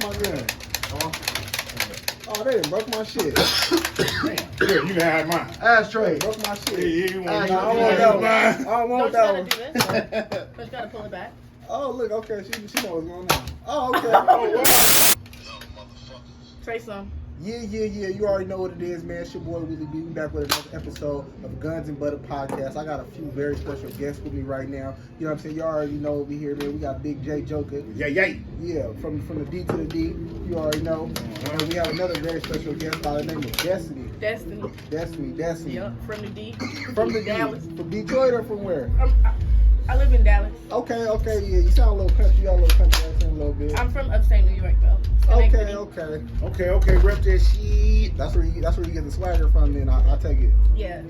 my gun? Oh, they done broke my shit. Damn. Here, you can have mine. Ashtray. Broke my shit. Yeah, you want I don't want that one. I don't want that one. Don't you gotta do this? But you gotta pull it back. Oh, look, okay. She knows what's going on. Oh, okay. Oh, wow. Trey some. Yeah. You already know what it is, man. It's your boy Willie B. We back with another episode of Gunz&Butta podcast. I got a few very special guests with me right now. You know what I'm saying? You already know over here, man. We got Big J Joka. Yeah, from the D to the D. You already know. And we have another very special guest by the name of Destiny. Destiny. Yup, from the D. From the Dallas. From Detroit or from where? I live in Dallas. Okay, yeah. You sound a little country. You got a little country accent a little bit. I'm from upstate New York though. Okay. Rep that shit. That's where you get the swagger from. Then I take it. Yeah.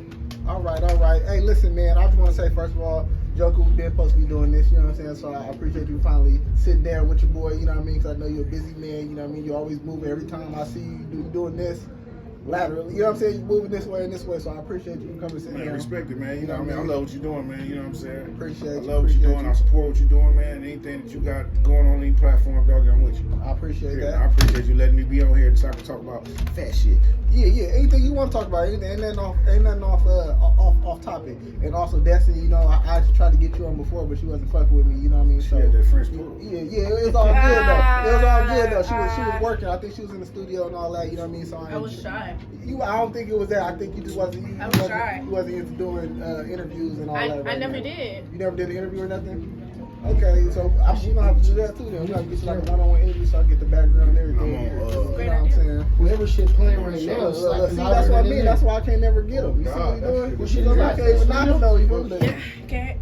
All right. Hey, listen, man. I just want to say first of all, Joka, we've been supposed to be doing this. You know what I'm saying? So I appreciate you finally sitting there with your boy. You know what I mean? Because I know you're a busy man. You know what I mean? You always move every time I see you doing this. Laterally, you know what I'm saying? You're moving this way and this way, so I appreciate you coming sitting Man, down. respect it, man. You know what I mean? I love what you're doing, man. You know what I'm saying? Appreciate you. I love what you're doing. I support what you're doing, man. Anything that you got going on any platform, dog, I'm with you. I appreciate that. I appreciate you letting me be on here so I can talk about fat shit. Yeah. Anything you want to talk about, ain't nothing off topic. And also, Destiny, you know, I actually tried to get you on before, but she wasn't fucking with me. You know what I mean? She had that French food. Yeah. It was all good though. She was working. I think she was in the studio and all that. You know what I mean? So I was shy. I don't think it was that. I think you just wasn't. I was shy. You wasn't into doing interviews and all that. I never did. You never did an interview or nothing? Okay, so we're gonna have to do that too then. We're gonna get you like a one-on-one interview so I can get the background and everything. You know what I'm saying? Whoever shit playing right now. See, that's what I mean. That's why I can't never get them. You see what he's doing? What she doing? I can't even knock him though. You feel me?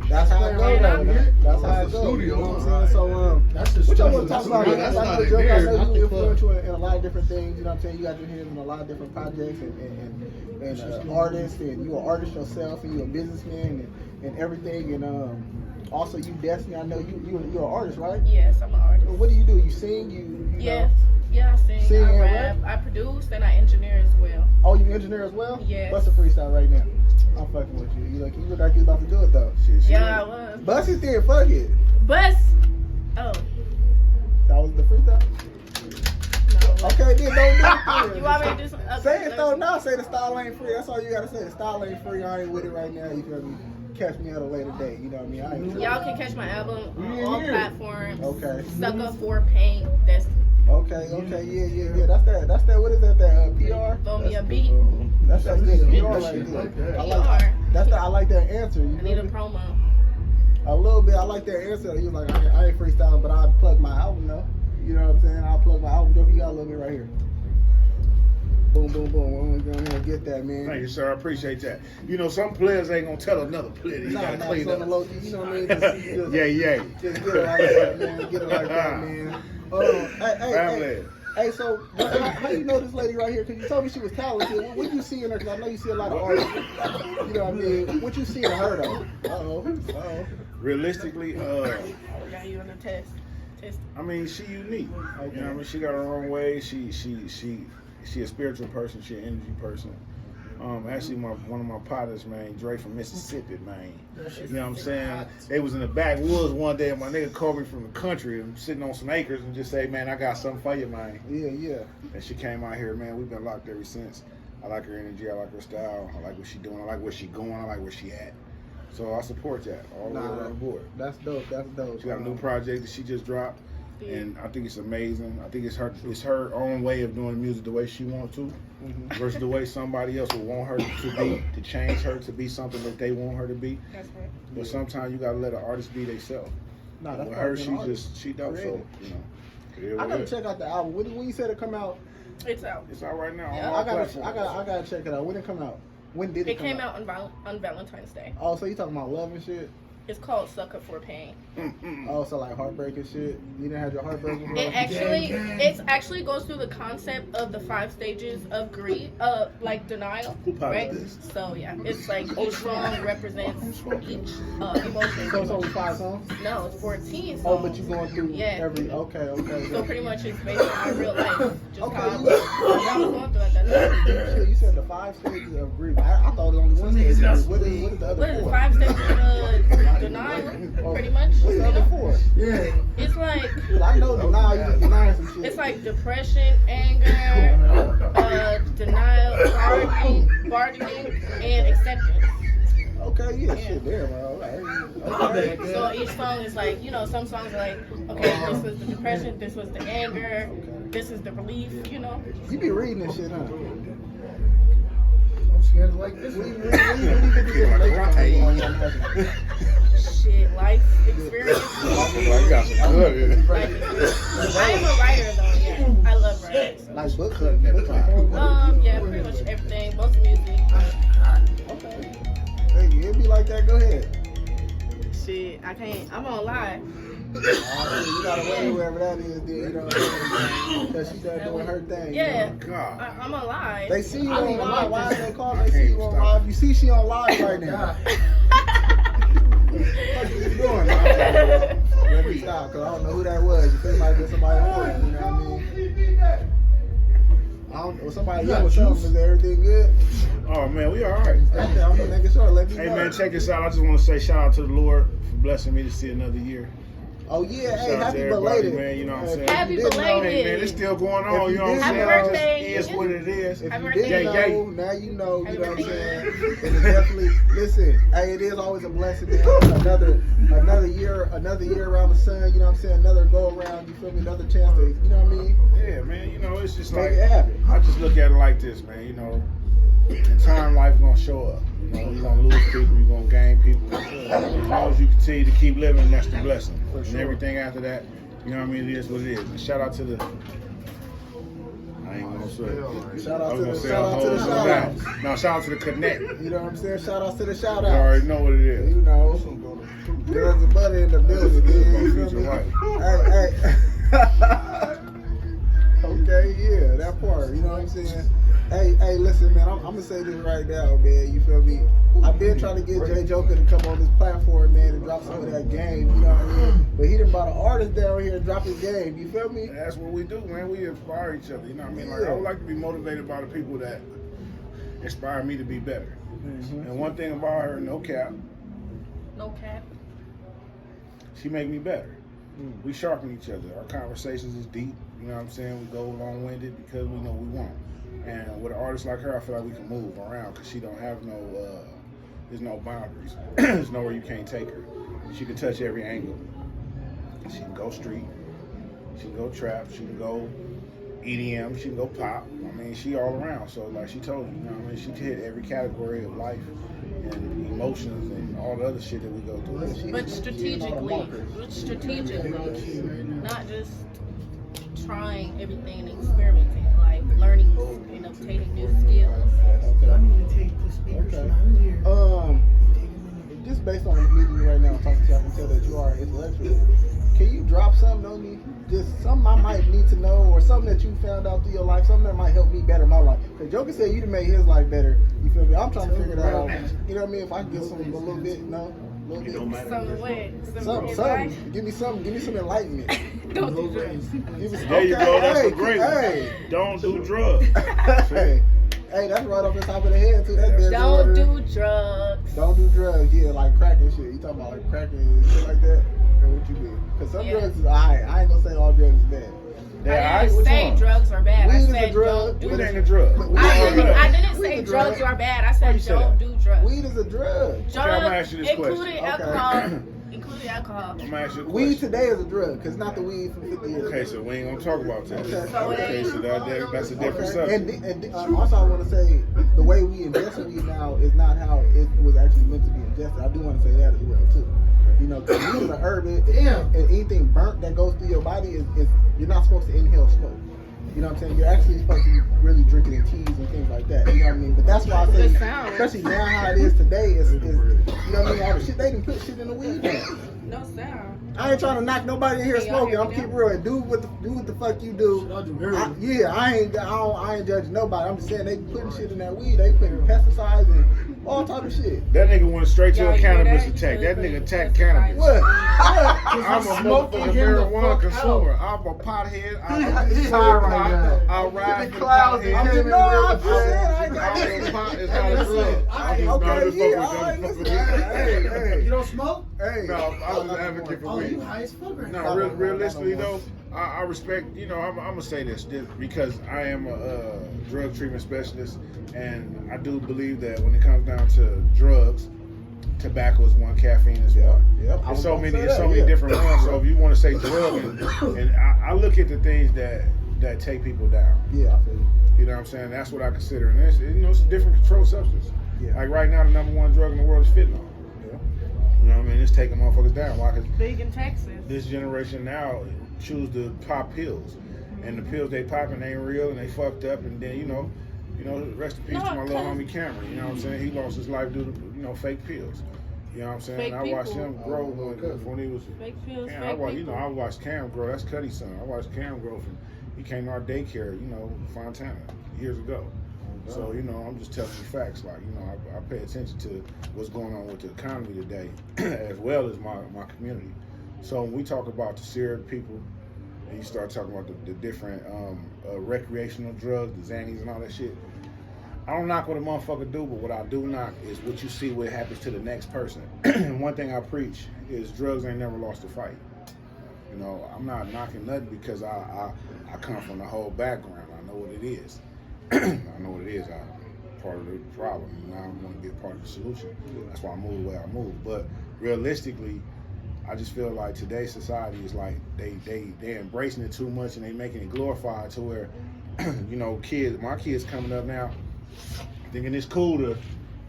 That's how I go though. That's how I go. You know what I'm saying? So that's the what y'all want to talk about? That's Like not with it Joka, I there. know you influence you in a lot of different things. You know what I'm saying? You got your hands in a lot of different projects and artists, and you an artist yourself, and you a businessman and everything. And also you, Destiny, I know you're an artist, right? Yes, I'm an artist. What do? You sing? You Yeah, I sing, Sing I and rap, I produce, and I engineer as well. Oh, you engineer as well? Yes. Bust a freestyle right now. I'm fucking with you. You look like you about to do it though. Yeah, I was. Bust it then, fuck it. Bust. Oh. That was the freestyle? No. Okay, then don't do it. You want me to do some? Okay, Say it though now. Say the style ain't free. That's all you gotta say. The style ain't free. I ain't with it right now. You feel me? Catch me at a later date. You know what I mean? I ain't Y'all can catch my album on all platforms. Okay. Sucka for Paint. That's Okay. Yeah. That's that. What is that? That PR? throw me a beat. That's that good PR right there. I like that answer. You I need a feel me? promo. A little bit. I like that answer. He was like, I ain't freestyling, but I plug my album though. You know what I'm saying? I'll plug my album. Joe, you got a little bit right here. Boom. We're gonna get that, man. Thank you, sir. I appreciate that. You know, some players ain't gonna tell another player. You gotta clean up. Low, you know what I mean? Just get it like that, man. Get it like that, man. Hey, so how you know this lady right here? Because you told me she was talented. What do you see in her? Because I know you see a lot of artists. You know what I mean? What you see in her though? Uh-oh. Realistically, Got you on the test. I mean, she unique. Okay. You know what I mean? She got her own way. She a spiritual person. She an energy person. Actually, one of my partners, man, Dre from Mississippi, man. You know what I'm saying? They was in the backwoods one day, and my nigga called me from the country and sitting on some acres and just say, man, I got something for you, man. Yeah. And she came out here, man. We've been locked ever since. I like her energy. I like her style. I like what she doing. I like where she going. I like where she at. So I support that all the way around the board. That's dope. She got a new project that she just dropped. And I think it's amazing. I think it's her own way of doing music the way she wants to, versus the way somebody else would want her to change her to be something that they want her to be. That's right. But sometimes you gotta let an artist be themselves. Nah, that's with her, she dope. So I gotta check out the album. When you said it come out? It's out. It's out right now. Yeah. On all I platforms. gotta check it out. When it come out? When did it come came out on Valentine's Day. Oh, so you talking about love and shit? It's called Sucka for Pain. Oh, so like heartbreak and shit. You didn't have your heartbreak before? It actually goes through the concept of the 5 stages of grief, like denial, right? So yeah, it's like each song represents each emotion. So it's only 5 songs? No, it's 14 songs. Oh, but you're going through every. Okay. So pretty much it's based on my real life, just Okay, how I was going through at that time. You said the 5 stages of grief. I thought it was only one stage of grief. What is the other What is it? 4? 5 stages of Denial, pretty much. What's the other four? Yeah. It's like, I know denial, you just denying some shit. it's like depression, anger, denial, bargaining, and acceptance. Okay, yeah, shit, there, bro. Okay. So each song is like, you know, some songs are like, okay, this was the depression, this was the anger, this is the relief, you know. You be reading this shit, huh? I'm scared like this. What do you think? Shit, life experience. I got some good. Life experience. I am a writer though, yeah. I love writing. So. Like book club. Yeah, pretty much everything, most music. Okay. Thank you. It'd be like that. Go ahead. Shit, I can't. I'm gonna lie. You gotta wait wherever that is, dude. You know what I'm saying? Because she done doing her thing. Yeah, You know? God. I'm gonna lie. They see you on live. Why is they calling? They see you on live. You see she on live right now. What you doing, man? Let me stop, because I don't know who that was. You feel like it's somebody important, you know what I mean? I don't know. Somebody else tell them, is everything good? Oh man, we all right. Okay, I'm just making sure. Let me know. Hey man, check this out. I just want to say shout out to the Lord for blessing me to see another year. Oh yeah, Shout hey, out to happy everybody, belated. man, you know what I'm saying? Happy If you didn't know- belated. Hey man, it's still going on. You know what I'm Happy saying? birthday. It is what it is. If Happy you birthday. didn't Yay, know, now you know, Happy you know what I'm birthday. saying? And it definitely, listen, hey, it is always a blessing to have another year around the sun, you know what I'm saying? Another go around, you feel me? Another chance to, you know what I mean? Yeah, man, you know, it's just Make like, it happen. I just look at it like this, man, you know, in time life gonna show up. You know, you're gonna lose people, you're gonna gain people. As long as you continue to keep living, that's the blessing. For And sure. everything after that, you know what I mean, it is what it is. And shout out to the, I ain't gonna say. Shout I out was to gonna the say shout a out to whole the shout out. out. No, shout out to the connect. You You know what I'm saying? Shout out to the shout out. already know what it is. You know, Gunz&Butta in the building, man. You feel me? Hey. Okay, yeah, that part. You know what I'm saying? Hey, listen, man. I'm gonna say this right now, man. You feel me? I've been trying to get J Joka to come on this platform, man, and drop some of that game. You know what I mean? But he done brought an artist down here and drop his game. You feel me? That's what we do, man. We inspire each other. You know what I mean? Like, I would like to be motivated by the people that inspire me to be better. And one thing about her, no cap, No cap. she make me better. We sharpen each other. Our conversations is deep. You know what I'm saying? We go long-winded because we know we want. And with an artist like her, I feel like we can move around because she don't have no, there's no boundaries. There's nowhere you can't take her. She can touch every angle. She can go street. She can go trap. She can go EDM. She can go pop. I mean, she all around. So like she told you, you know what I mean? She can hit every category of life and emotions and all the other shit that we go through. But strategically, not just trying everything and experimenting, like learning and obtaining new skills. I need to take the speakers Okay. out here. Just based on the meeting right now, talking to you, I can tell that you are intellectual. Can you drop something on me? Just something I might need to know, or something that you found out through your life, something that might help me better my life. Because Joka said you done made his life better. You feel me? I'm trying to figure that out. You know what I mean? If I can get something a little bit, no? A little bit. Some way, Something. Give me some enlightenment. Don't do drugs. Give me some, There you go. That's hey, a great one. hey. Don't do drugs. Hey, that's right off the top of the head too. That's Don't do drugs. Don't do drugs. Yeah, like crack and shit. You talking about like crack and shit like that? Or what you mean? Because some drugs is alright. I ain't gonna say all drugs is bad. Yeah, I didn't say drugs are bad. I Weed is said a drug. don't do Weed drugs. ain't a drug. I didn't say Weed is a drugs drug. are bad. I said you say don't that? do drugs. Weed is a drug. Okay, I'm gonna ask you this including question. alcohol. Including alcohol. I'm gonna ask you a Weed question. today is a drug, cause not the weed from 50 years ago. Okay, so we ain't gonna talk about that. Okay. Okay, so that's a different subject. And also, I want to say the way we ingest weed now is not how it was actually meant to be ingested. I do want to say that as well too. You know, because weed is an herb, and anything burnt that goes through your body is you're not supposed to inhale smoke. You know what I'm saying? You're actually supposed to be really drinking in teas and things like that. You know what I mean? But that's why I say, The sound. especially now how it is today, is you know what I mean? All the shit they can put shit in the weed now. No sound. I ain't trying to knock nobody in here Can y'all smoking. hear I'm me keep now? real. Do what the fuck you do. I ain't judging nobody. I'm just saying they putting shit in that weed. They putting pesticides and all type of shit. That nigga went straight to Y'all a hear cannabis that? attack. That nigga attacked Pesticides. cannabis. What? I'm a smoking motherfucking him the marijuana fuck consumer. I'm a pothead. I'm a He's high right now. I'll ride for the clouds. pothead. I'm just, no, I'm saying I ain't got It's not a drug. Okay, yeah, all right, listen. Hey. You don't smoke? Hey. No, I was an advocate for Oh, you weed. high as fuck right No, now. realistically though, I respect. You know, I'm gonna say this because I am a drug treatment specialist, and I do believe that when it comes down to drugs, tobacco is one, caffeine is one. Yep. There's so many different ones. So if you want to say drug, and I look at the things that take people down. Yeah, I feel you. You know what I'm saying? That's what I consider, and it's, it's a different controlled substance. Yeah. Like right now, the number one drug in the world is fentanyl. Yeah. You know what I mean? It's taking motherfuckers down. Why? Because Big in Texas. this generation now choose to pop pills, and the pills they popping ain't real, and they fucked up, and then you know, rest in peace to my little homie Cameron. You know what I'm saying? He lost his life due to fake pills. You know what I'm saying? Fake I watched people. him grow when he was. Fake pills, Man, fake people. I watched Cam grow. That's Cuddy's son. I watched Cam grow from. He came to our daycare, Fontana, years ago. So, I'm just telling you facts. Like, I pay attention to what's going on with the economy today, as well as my community. So when we talk about the syrup people, and you start talking about the different recreational drugs, the Xannies and all that shit, I don't knock what a motherfucker do, but what I do knock is what you see what happens to the next person. One thing I preach is drugs ain't never lost a fight. I'm not knocking nothing because I come from the whole background. I know what it is. I know what it is. I'm part of the problem. Now I want to be a part of the solution. That's why I move the way I move. But realistically, I just feel like today's society is like they're embracing it too much and they making it glorified to where, my kids coming up now thinking it's cool to,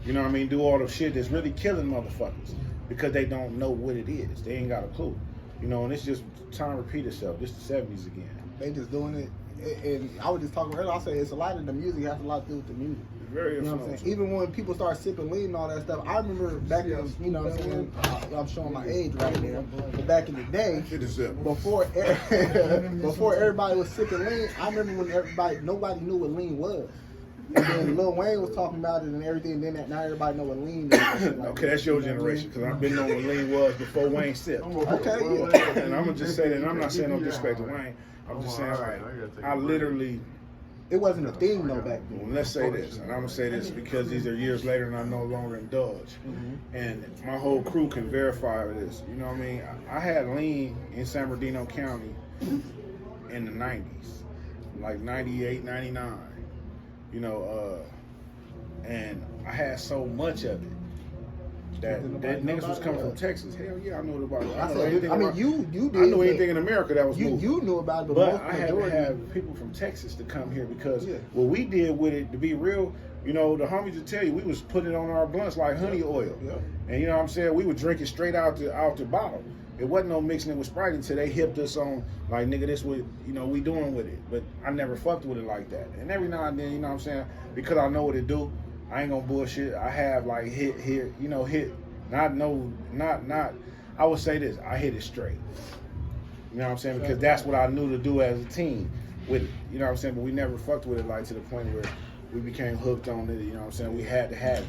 do all the shit that's really killing motherfuckers because they don't know what it is. They ain't got a clue. And it's just trying to repeat itself. Just the 70s again. They just doing it. And I was just talking earlier, I said it's a lot of the music has a lot to do with the music. It's very You know what I'm saying? Even when people start sipping lean and all that stuff, I remember back in, I'm showing my age right now, but back in the day, before everybody was sipping lean, I remember when nobody knew what lean was. And then Lil Wayne was talking about it and everything, and then now everybody know what lean is. Okay, that's your generation, because I've been knowing what lean was before Wayne sipped. Okay, yeah. And I'm going to just say that, and I'm not saying no disrespect to Wayne, I'm just saying, like, I literally... It wasn't a thing, though, back then. Well, let's say this, and I'm going to say this because these are years later and I no longer indulge. And my whole crew can verify this. You know what I mean? I had lean in San Bernardino County in the 90s, like 98, 99. And I had so much of it that niggas was coming from Texas. Hell yeah, I knew about it. You did. I knew anything in America that was moving. You knew about it, but I had to have people from Texas to come here because what we did with it, to be real, the homies would tell you, we was putting it on our blunts like honey oil. And you know what I'm saying? We would drink it straight out the bottle. It wasn't no mixing it with Sprite until they hipped us on, like, nigga, this what, we doing with it. But I never fucked with it like that. And every now and then, you know what I'm saying? Because I know what it do, I ain't gonna bullshit. I have, like, hit, I would say this, I hit it straight. You know what I'm saying? Because that's what I knew to do as a team with it. You know what I'm saying? But we never fucked with it, like, to the point where we became hooked on it. You know what I'm saying? We had to have it.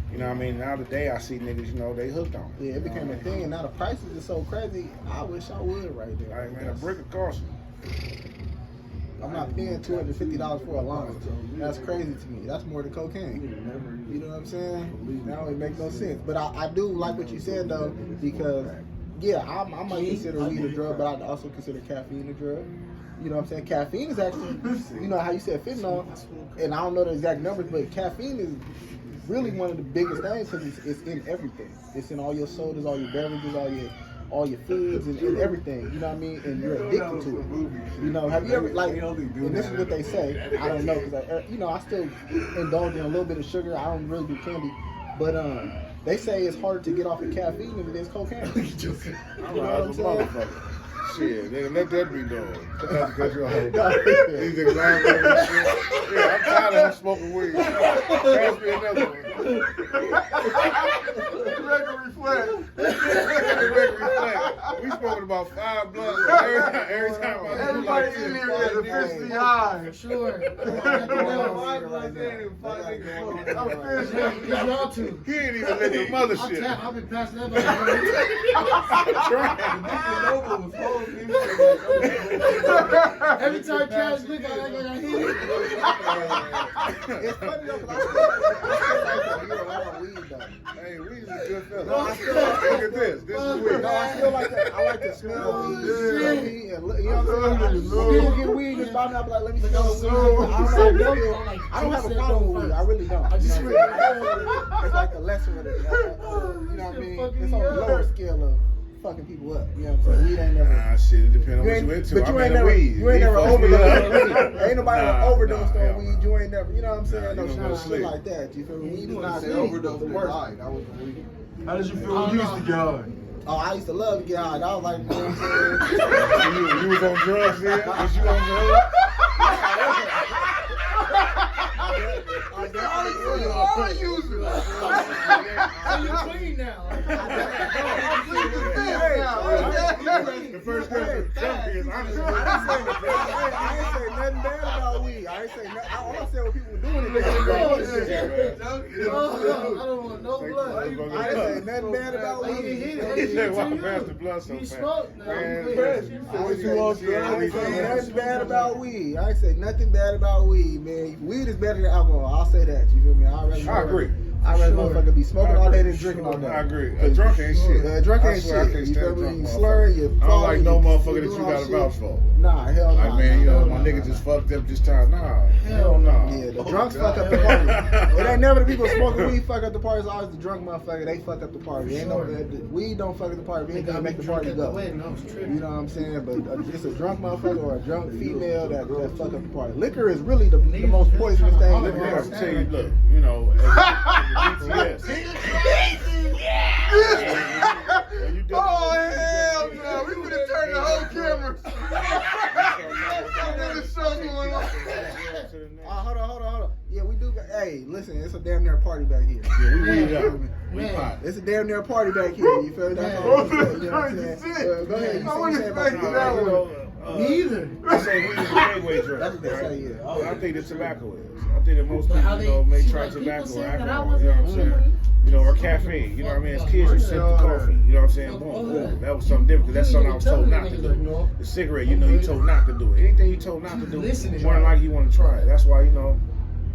You know what I mean? Now today I see niggas, they hooked on it. Yeah, it became a thing, and now the prices are so crazy. I wish I would right there. All right, man, a brick of cost. I'm not paying $250 for a line. That's crazy to me. That's more than cocaine. You know what I'm saying? Now it makes no sense. But I do like what you said though, because I might consider weed a drug, but I also consider caffeine a drug. You know what I'm saying? Caffeine is actually, how you said fentanyl, and I don't know the exact numbers, but caffeine is really one of the biggest things because it's in everything. It's in all your sodas, all your beverages, all your foods, and everything. You know what I mean? And you're addicted to it. Have you ever and this is what they say. I don't know because I still indulge in a little bit of sugar. I don't really do candy, but they say it's harder to get off of caffeine than it is cocaine. You know what I'm saying? Shit, nigga, let that be done. Because you're a These niggas lying about this shit. Yeah, I'm tired of him smoking weed. Pass me another one. Record reflect. We smoking about 5 blunts every time I do like this. Everybody in here is officially high. Sure. Y'all too. He ain't even let the mother shit. I've been passing that. I'm trying. Every time Cash look at like I hit it. It's funny though, because I like weed though. Hey, weed is a good fella. No, I feel like, look at this. This is weed. No, I feel like that. I like to smell weed. You know what I'm saying? When people get weed, just buy me, I'm like, let me smell weed. I don't have a problem with weed. I really don't. It's like the lesser of it. You know what I mean? It's on the lower scale of fucking people up. You know what I'm saying? Weed ain't never. Nah, shit, it depends on what you into. But you ain't never, weed. you ain't never overdosed on weed. Ain't nobody overdosed on hell weed. You ain't never, you know what I'm saying? Nah, No you don't go shit sleep. like that. You feel me? Weed is not They overdosed and worst. died. That was the weed. How did you feel when you used to get high? Oh, I used to love to get high. I was like, you know what I'm saying? You was on drugs then? Was you on drugs? So you clean now. The first person to jump is honestly. I ain't say nothing bad about weed. I ain't say nothing. All I said what people were doing. I don't want no blood. I ain't say nothing bad about weed. He said, why pass the blood so You fast? smoke now. I ain't say nothing bad about weed. I ain't say nothing bad about weed, man. Weed is better than alcohol. I'll say that. You feel me? I agree. I'd rather motherfucker be smoking all day than drinking all day. I agree. A drunk ain't shit. Drunk I ain't swear I shit. can't You stand feel me? drunk You motherfuckers. slurring, you I don't like no motherfucker that you gotta vouch for. Nah, hell no. Like, man, you know, my nigga just fucked up this time. Nah, hell no. Yeah, the drunks fuck up the party. It ain't never the people smoking weed fuck up the party. It's always the drunk motherfucker. They fuck up the party. Ain't no weed don't fuck up the party. We ain't gonna make the party go. You know what I'm saying? But it's a drunk motherfucker or a drunk female that fuck up the party. Liquor is really the most poisonous thing. Look, I can tell you, look, you know, as BTS. Oh, hell no. We would have turned the whole camera. Hold on. Yeah, we do. Hey, listen, it's a damn near party back here. Yeah, we weed up. We Man. pot. It's a damn near party back here. You feel me? That's all I'm saying. You know what I'm saying? Go ahead. You say about expecting the that You one. know, Me either. I say weed is a gateway drug. That's what they right? say, yeah. I think the tobacco is. I think that most But people, how you know, they- may see, try like, people tobacco or saying that I alcohol. wasn't You know what I'm saying? You know, or caffeine. You know what I mean? As kids, you sip the coffee. You know what I'm saying? Boom, boom. That was something different because that's something I was told not to do. The cigarette, you know, you told not to do it. Anything you told not to do, Listening. more than like you want to try it. That's why, you know,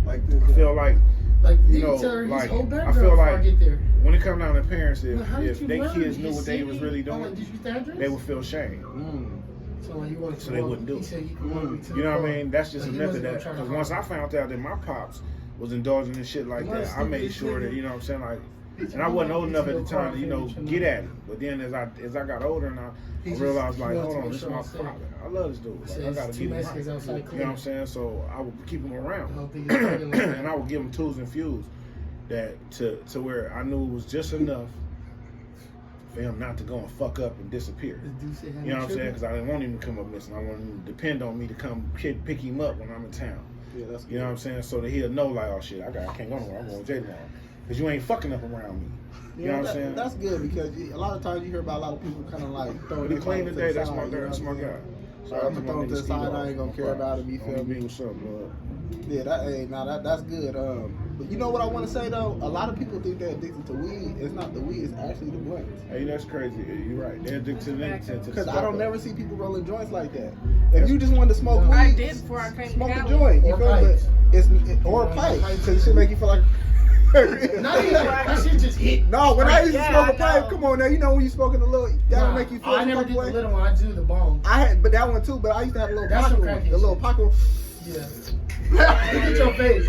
Like this. I feel like Like, You you know, tell her his like, whole I background feel before like- I get there. when it comes down to parents, Well, how did if you their learn? kids You knew what they see was me? really I'm like, doing, did you stand they would feel shame. So like, he wanted to So they walk- wouldn't do he it. said he could walk me to the You know what I car. mean? That's just Like, a he method wasn't that, gonna try to because hide. once I found out that my pops was indulging in shit like that, I made sure that, you know what I'm saying, like, and I wasn't old enough at the time to, you know, get at it. But then as I got older and I realized, like, hold on, this is my father. I love this dude. Like, I gotta get him right. You know what I'm saying? So I would keep him around, and I would give him tools and fuels that to where I knew it was just enough for him not to go and fuck up and disappear. You know what I'm saying? Because I didn't want him to come up missing. I wanted him to depend on me to come pick him up when I'm in town. Yeah, that's You know what I'm saying? So that he'll know, like, oh shit, I can't go nowhere. I'm going to jail tomorrow. Because you ain't fucking up around me. You know what I'm saying? That's good because a lot of times you hear about a lot of people kind of like throwing He their clean phone to today. the That's side, my you know guy. That's what my I'm guy. saying? Shout out I'm to gonna my throw him to nigga the side. Steve-O. I ain't gonna care about him. You feel me? What's up, blood? Yeah, that's good. But you know what I want to say though? A lot of people think they're addicted to weed. It's not the weed. It's actually the blunts. Hey, that's crazy. You're right. They're addicted to nicotine. Because I don't never see people rolling joints like that. If you just wanted to smoke weed, I did before I came to smoke a Cali. joint. You Or feel me? pipes. Or a pipe. Because it should make you feel like. Not even that shit just hit. No, when I used to Yeah, smoke a I pipe, know. come on now, you know when you smoking a little, that'll Nah, make you feel I some never type did of the way. little one. I do the bong. I had, but that one too. But I used to have a little That's pocket some one, cracky the little shit. pocket one. Yeah. Look at your face.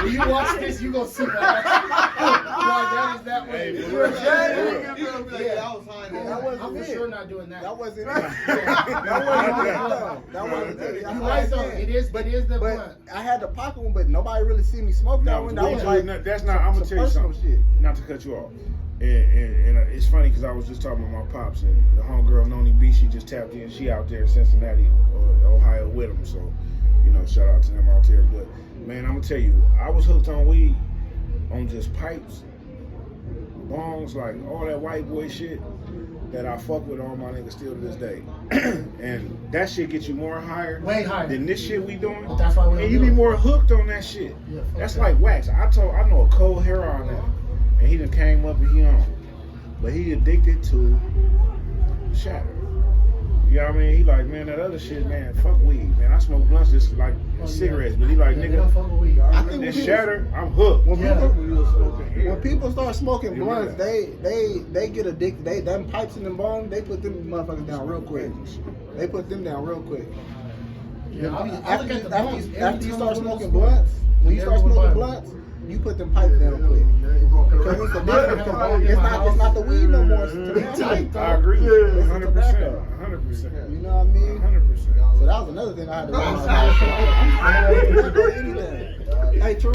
When you watch this, you gonna see that. That is that way. Hey, You're a bad nigga, bro. Be like, yeah, I was high. That wasn't I'm for it. sure not doing that. That wasn't it. That wasn't it though. That wasn't it. You're right though. It is the blunt. But I had the pocket one, but nobody really see me smoke that No, one. That was that's like not. I'm gonna some tell you personal something. shit. Not to cut you off. And it's funny because I was just talking about my pops and the homegirl Noni B. She just tapped in. She out there in Cincinnati, Ohio, with him. So, you know, shout out to them out there. But man, I'm gonna tell you, I was hooked on weed, on just pipes, bongs, like all that white boy shit that I fuck with all my niggas still to this day. And that shit gets you more higher Way higher. than this shit we doing. But that's why we don't And you do be it. more hooked on that shit. Yeah, fuck That's that. like wax. I know a cold heroin now, and he done came up and he on, but he addicted to shatter. You You know what I mean? He like, man, that other shit, man, fuck weed, man. I smoke blunts just like cigarettes, but he like, nigga, I think this shatter, I'm hooked. When people start smoking blunts, they get addicted. Them pipes in the bone, they put them motherfuckers down real quick. They put them down real quick. After you start smoking blunts, when you start smoking blunts, you put them pipes down quick. Because it's the difference. It's not the weed no more. It's the pipe. I agree. 100%. 100%. You know what I mean? 100%. So that was another thing I had to realize. Hey, True,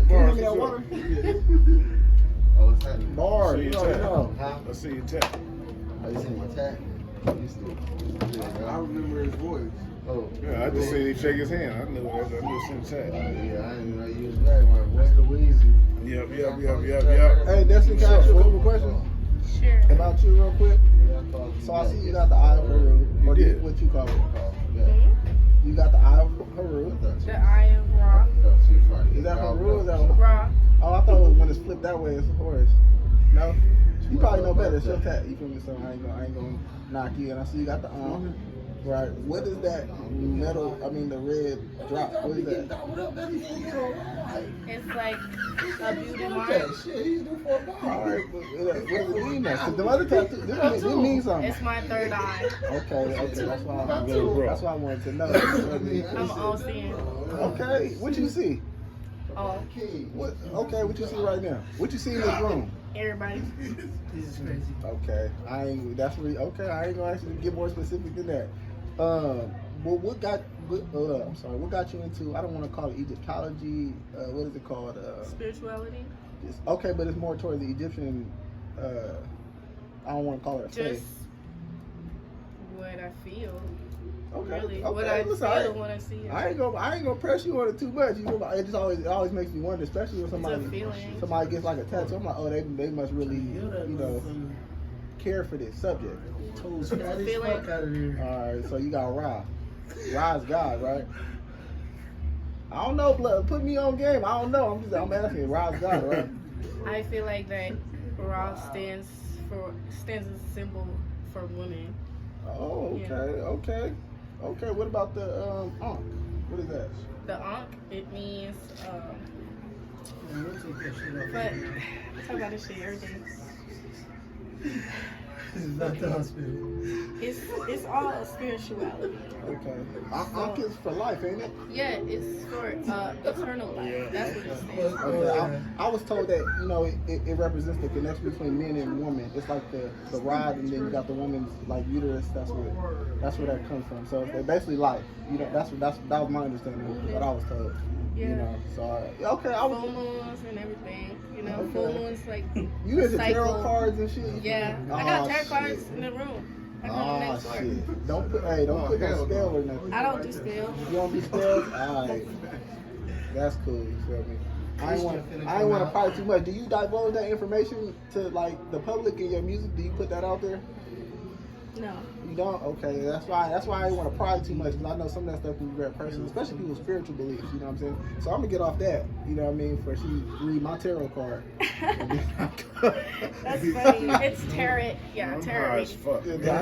can you give me that water? Bar, See you your know. tap. Let's see your tap. Oh, you see my tag? I remember his voice. Oh. Yeah, I just seen him shake his hand. I knew it was his tap. Yeah, I didn't know you was back, my boy. What's the Weezy? Yep. Hey, Destiny, can I ask you a couple questions? Sure. About you real quick. So I see you got the eye of Haru. Or did. what you call it? Mm-hmm. You got the eye of Haru. The eye of Ra. Is that Haru or is that Ra. Oh, I thought it was when it's flipped that way, it's a horse. No? You probably know better. It's your tat. You feel me? So I ain't gonna knock you. And I see you got the Right. What is that metal, the red drop? What is that? It's like a beauty mark. Alright, but what does it mean now? Because the other tattoos, this means something. It's my third eye. Okay, that's why I wanted to know. I'm all seeing. Okay, what you see? All. What you see right now? What you see in this room? Everybody. Okay, I ain't gonna actually get more specific than that. What got you into, I don't want to call it Egyptology, what is it called? Spirituality. Okay, but it's more towards the Egyptian, I don't want to call it a faith. Just what I feel. Okay. Really, Okay. what I Listen, feel when I see it. I ain't gonna press you on it too much. You know, it always makes me wonder, especially when somebody gets like a tattoo. I'm like, oh, they must really, care for this subject. Toes fat as fuck out of here. All right, so you got Ra. Ra's God, right? I don't know, blood. Put me on game. I don't know. I'm asking. Ra's God, right? I feel like that Ra stands as a symbol for women. Oh, okay. What about the Ankh? What is that? The Ankh, it means but talk about this shit every day. This is not the hospital. It's all spirituality. Okay. Ankh is for life, ain't it? Yeah, it's for eternal life. That's what it stands for. Okay. I was told that it represents the connection between men and women. It's like the rod, and then you got the woman's like uterus. That's where that comes from. So it's basically life. That was my understanding of what I was told. Yeah. So okay, I was. Full moons and everything. Okay. Full moons like. You into cycle. tarot cards and shit? Yeah, I got tarot cards in the room. I got them next door. Shit! Don't put no spell or nothing. I don't do spells. You don't do spells? Alright. That's cool, you feel me? I ain't want to pry too much. Do you divulge that information to like the public in your music? Do you put that out there? No. You don't? Okay, that's why I didn't want to pry too much, because I know some of that stuff can be very personal, especially people's spiritual beliefs, you know what I'm saying? So I'm gonna get off that, you know what I mean, for she read my tarot card. That's funny. It's tarot. Yeah, tarot reading. Fuck. Yeah,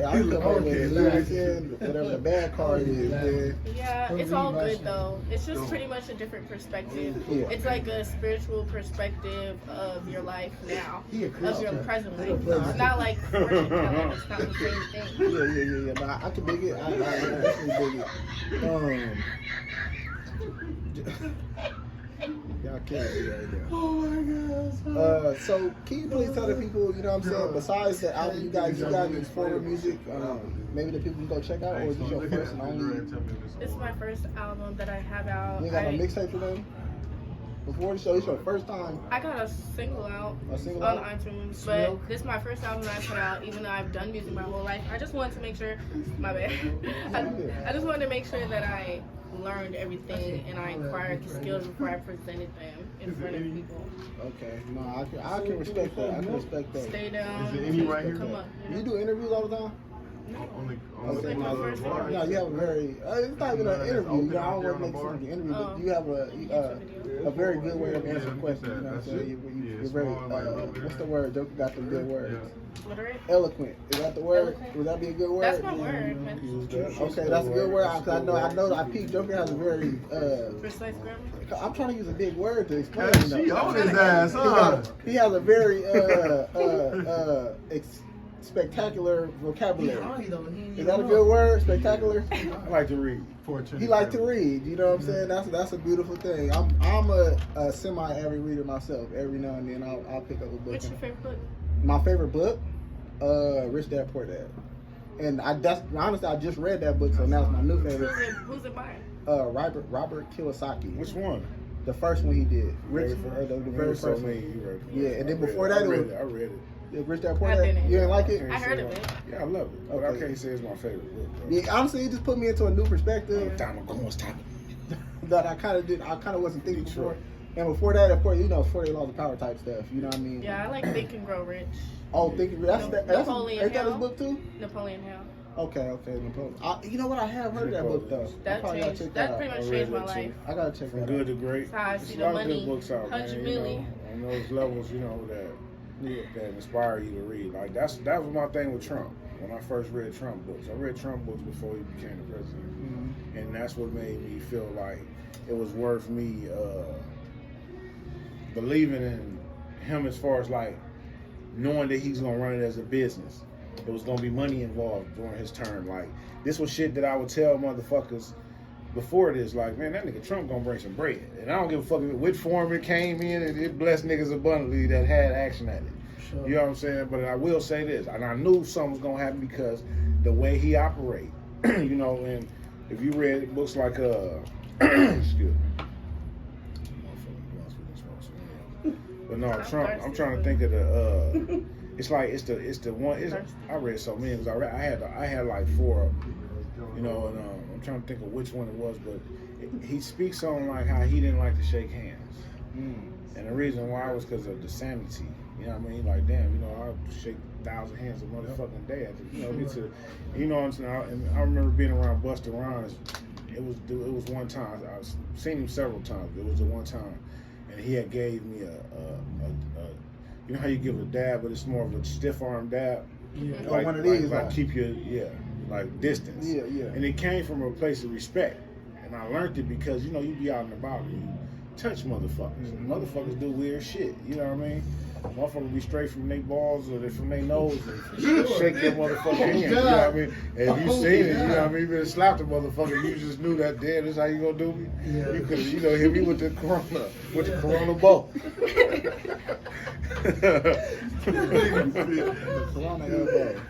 I come up with, you know what I'm saying? Whatever the bad card is, man. Yeah, it's all good though. It's just pretty much a different perspective. Yeah. It's like a spiritual perspective of your life now, of your present life. It's not like fortune telling. It's not the same thing. Yeah. But I can dig it. I actually dig it. Y'all can't do that right now. Oh my God. So can you please tell the people, you know what I'm saying, besides the album you guys these forward music, maybe the people can go check out, or is this your first and only? This is my first album that I have out. You ain't got no mixtape for them? Before the show, it's your first time. I got a single out on iTunes, but this is my first album that I put out, even though I've done music my whole life. I just wanted to make sure, my bad. I just wanted to make sure that I learned everything and I acquired the skills before I presented them in front of people. Okay, no, I can respect that. I can respect that. Stay down. Is there any right here? Come up. You do interviews all the time? On the bar. No, you have a very. It's not even an interview. You know, I don't want to make something an interview, but you have a very good way of answering questions. You know what I'm saying? You're very. What's the word? Joker got the good words. Literate? Eloquent. Is that the word? Eloquent. Would that be a good word? That's my word. Okay, that's a good word. I know. I peep. Joker has a very. Precise grammar. I'm trying to use a big word to explain. Hey, she on his ass, huh? He has a very spectacular vocabulary. Is that a good word? Spectacular. I like to read. He like to read. You know what I'm saying? That's a beautiful thing. I'm a semi-avid reader myself. Every now and then I'll pick up a book. What's your favorite book? My favorite book, Rich Dad Poor Dad. And honestly, I just read that book, so now it's my new favorite. Who's it by? Robert Kiyosaki. Which one? The first one he did. The very first one. Yeah, and then before that, I read it. Yeah, Rich Dad Poor I Dad. didn't. You didn't like it? I heard of it. Yeah, I love it. But Okay. I can't say it's my favorite book, bro. Yeah, honestly, it just put me into a new perspective Time. that I kind of wasn't thinking before. And before that, of course, you know, 40 Laws of Power type stuff. You know what I mean? Yeah, I like Think and Grow Rich. Oh, Napoleon ain't that his Hill. book too? Napoleon Hill. Okay, Napoleon. You know what? I have heard that book though. I That probably gotta changed. check That that pretty out. much I read changed my that too. life. I gotta check From that good out. to great. That's how I There's see a the lot of money. good books out, 100 man. million. On those levels, that inspire you to read. Like that was my thing with Trump. When I first read Trump books, I read Trump books before he became the president, and that's what made me feel like it was worth me believing in him as far as like knowing that he's gonna run it as a business. There was gonna be money involved during his term. Like this was shit that I would tell motherfuckers before this. Like, man, that nigga Trump gonna bring some bread, and I don't give a fuck which form it came in, and it blessed niggas abundantly that had action at it. Sure. You know what I'm saying? But I will say this, and I knew something was gonna happen because the way he operate, and if you read books like excuse me. But no, Trump. I'm trying to think of the. It's the one. I read so many. Cause I had like 4 of them. And I'm trying to think of which one it was. But he speaks on like how he didn't like to shake hands, and the reason why was because of the sanity. You know what I mean? Like, damn, I'll shake 1,000 hands a motherfucking day. And I remember being around Busta Rhymes. It was one time. I've seen him several times. It was the one time. And he had gave me you know how you give a dab, but it's more of a stiff arm dab. Yeah, like one of these. Like keep your distance. Yeah. And it came from a place of respect, and I learned it because you be out and about and you touch motherfuckers. And motherfuckers do weird shit. You know what I mean? Motherfuckers be straight from their balls or from their nose and shake their motherfucking hand. You know what I mean? And if you seen it, you know what I mean? You better slap the motherfucker. You just knew that, damn, this how you gonna do me? Yeah. You could, hit me with the corona bow. The corona elbow.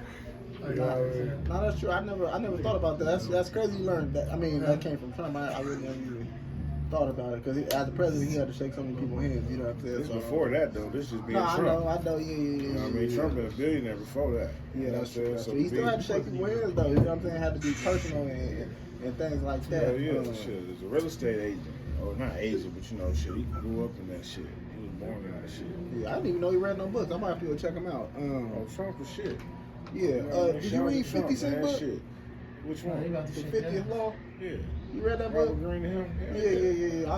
No, that's true. I never thought about that. That's crazy. You learned that. I mean, that came from Trump. I really never even thought about it because as the president, he had to shake so many people's hands. You know what I'm saying? This before that though. This just being Trump. I know. Yeah. You know what I mean? Trump been a billionaire before that. Yeah, that's true. So he still had to shake people's hands though. You know what I'm saying? Had to be personal and things like that. Yeah. Shit. As a real estate agent, or not agent, but shit. He grew up in that shit. He was born in that shit. Yeah, I didn't even know he read no books. I might have to go check him out. Trump was shit. Yeah. Did you read 50 Cent book? Shit. Which one? The 50th Law? Yeah. You read that book? Robert Greene and him? Yeah. I